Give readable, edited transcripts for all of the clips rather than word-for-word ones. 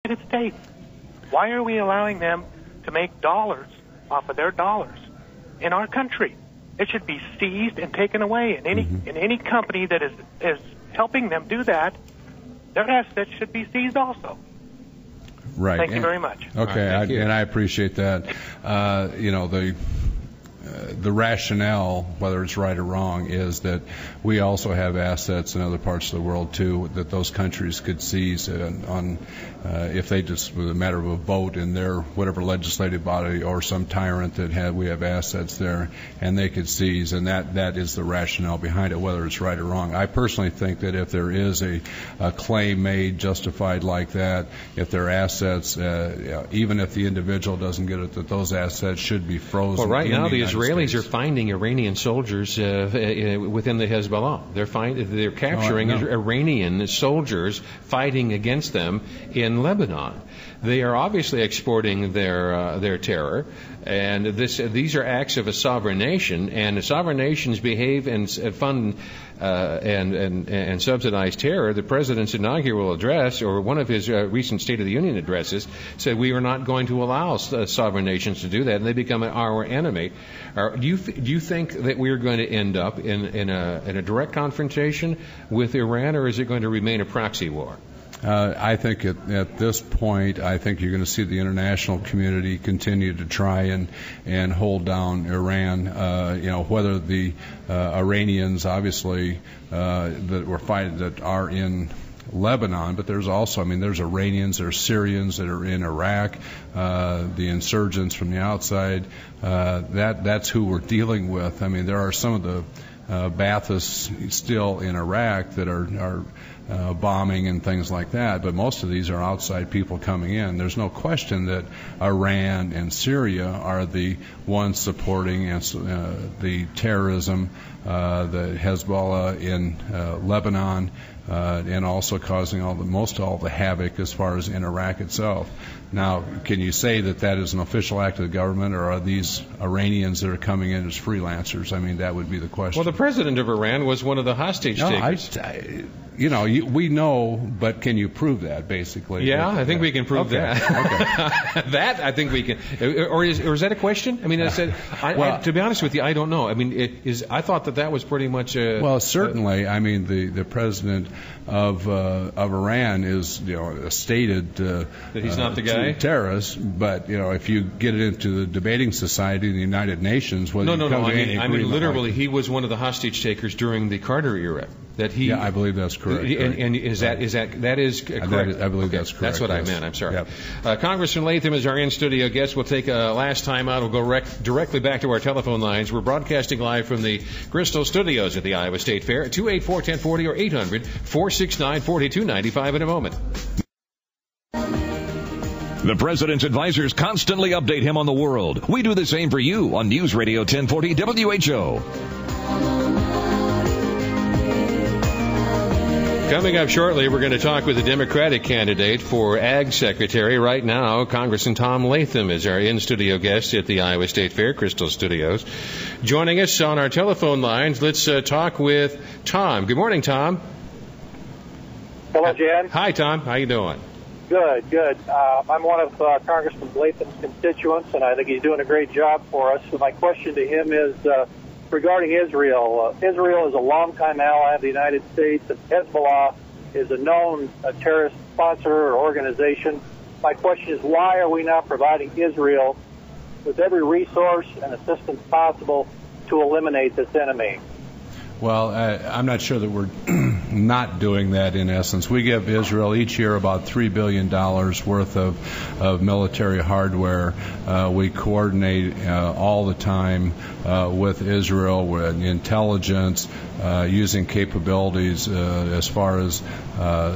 United States. Why are we allowing them to make dollars off of their dollars in our country? It should be seized and taken away. And any company that is helping them do that, their assets should be seized also. Right. Thank you very much. Okay, Right, I appreciate that. The rationale, whether it's right or wrong, is that we also have assets in other parts of the world too that those countries could seize on if they just, with a matter of a vote in their whatever legislative body or some tyrant that we have assets there and they could seize, and that is the rationale behind it, whether it's right or wrong. I personally think that if there is a claim made justified like that, if their assets, even if the individual doesn't get it, that those assets should be frozen. Well, right now the Israelis States. are finding Iranian soldiers within the Hezbollah. They're capturing Iranian soldiers fighting against them in Lebanon. They are obviously exporting their terror, and these are acts of a sovereign nation. And sovereign nations behave and fund and subsidize terror. The president's inaugural address, or one of his recent State of the Union addresses, said we are not going to allow sovereign nations to do that, and they become our enemy. Do you think that we're going to end up in a direct confrontation with Iran, or is it going to remain a proxy war? I think at this point, I think you're going to see the international community continue to try and hold down Iran. Whether the Iranians, obviously, that were fighting, that are in Lebanon, but there's also, there's Iranians, there's Syrians that are in Iraq, the insurgents from the outside. That's who we're dealing with. There are some of the Baathists still in Iraq that are bombing and things like that, but most of these are outside people coming in. There's no question that Iran and Syria are the ones supporting the terrorism, the Hezbollah in Lebanon, and also causing all the havoc as far as in Iraq itself. Now, can you say that is an official act of the government, or are these Iranians that are coming in as freelancers? That would be the question. Well, the president of Iran was one of the hostage takers. We know, but can you prove that, basically? Yeah, I think we can prove that. Okay. That, I think we can. Or is that a question? To be honest with you, I don't know. I thought that was pretty much Well, certainly. The president of Iran is, a stated that he's not the guy? Terrorist, but if you get it into the debating society in the United Nations, no. Literally, he was one of the hostage takers during the Carter era. I believe that's correct. And is that correct? I believe that's correct. That's what I meant. I'm sorry. Yep. Congressman Latham is our in-studio guest. We'll take a last time out. We'll go directly back to our telephone lines. We're broadcasting live from the Crystal Studios at the Iowa State Fair at 284-1040 or 800-469-4295 in a moment. The President's advisors constantly update him on the world. We do the same for you on News Radio 1040 WHO. Coming up shortly, we're going to talk with the Democratic candidate for Ag Secretary. Right now, Congressman Tom Latham is our in-studio guest at the Iowa State Fair, Crystal Studios. Joining us on our telephone lines, let's talk with Tom. Good morning, Tom. Hello, Jan. Hi, Tom. How you doing? Good. I'm one of Congressman Latham's constituents, and I think he's doing a great job for us. So my question to him is regarding Israel. Israel is a longtime ally of the United States, and Hezbollah is a known terrorist sponsor or organization. My question is, why are we not providing Israel with every resource and assistance possible to eliminate this enemy? Well, I'm not sure that we're not doing that in essence. We give Israel each year about $3 billion worth of military hardware. We coordinate all the time with Israel with intelligence, using capabilities as far as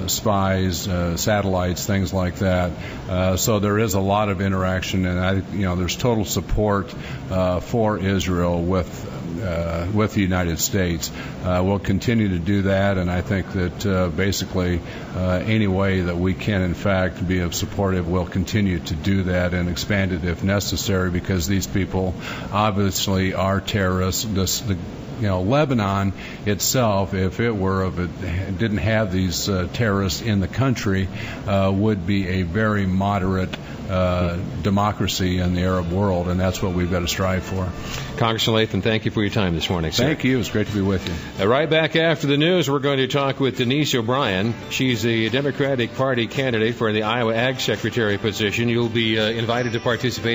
spies, satellites, things like that. So there is a lot of interaction, and there's total support for Israel with the United States. We'll continue to do that, and I think that basically any way that we can, in fact, be of supportive, we'll continue to do that and expand it if necessary, because these people obviously are terrorists. The Lebanon itself, if it didn't have these terrorists in the country, would be a very moderate democracy in the Arab world, and that's what we've got to strive for. Congressman Latham, thank you for your time this morning, sir. Thank you. It's great to be with you. Right back after the news, we're going to talk with Denise O'Brien. She's the Democratic Party candidate for the Iowa Ag Secretary position. You'll be invited to participate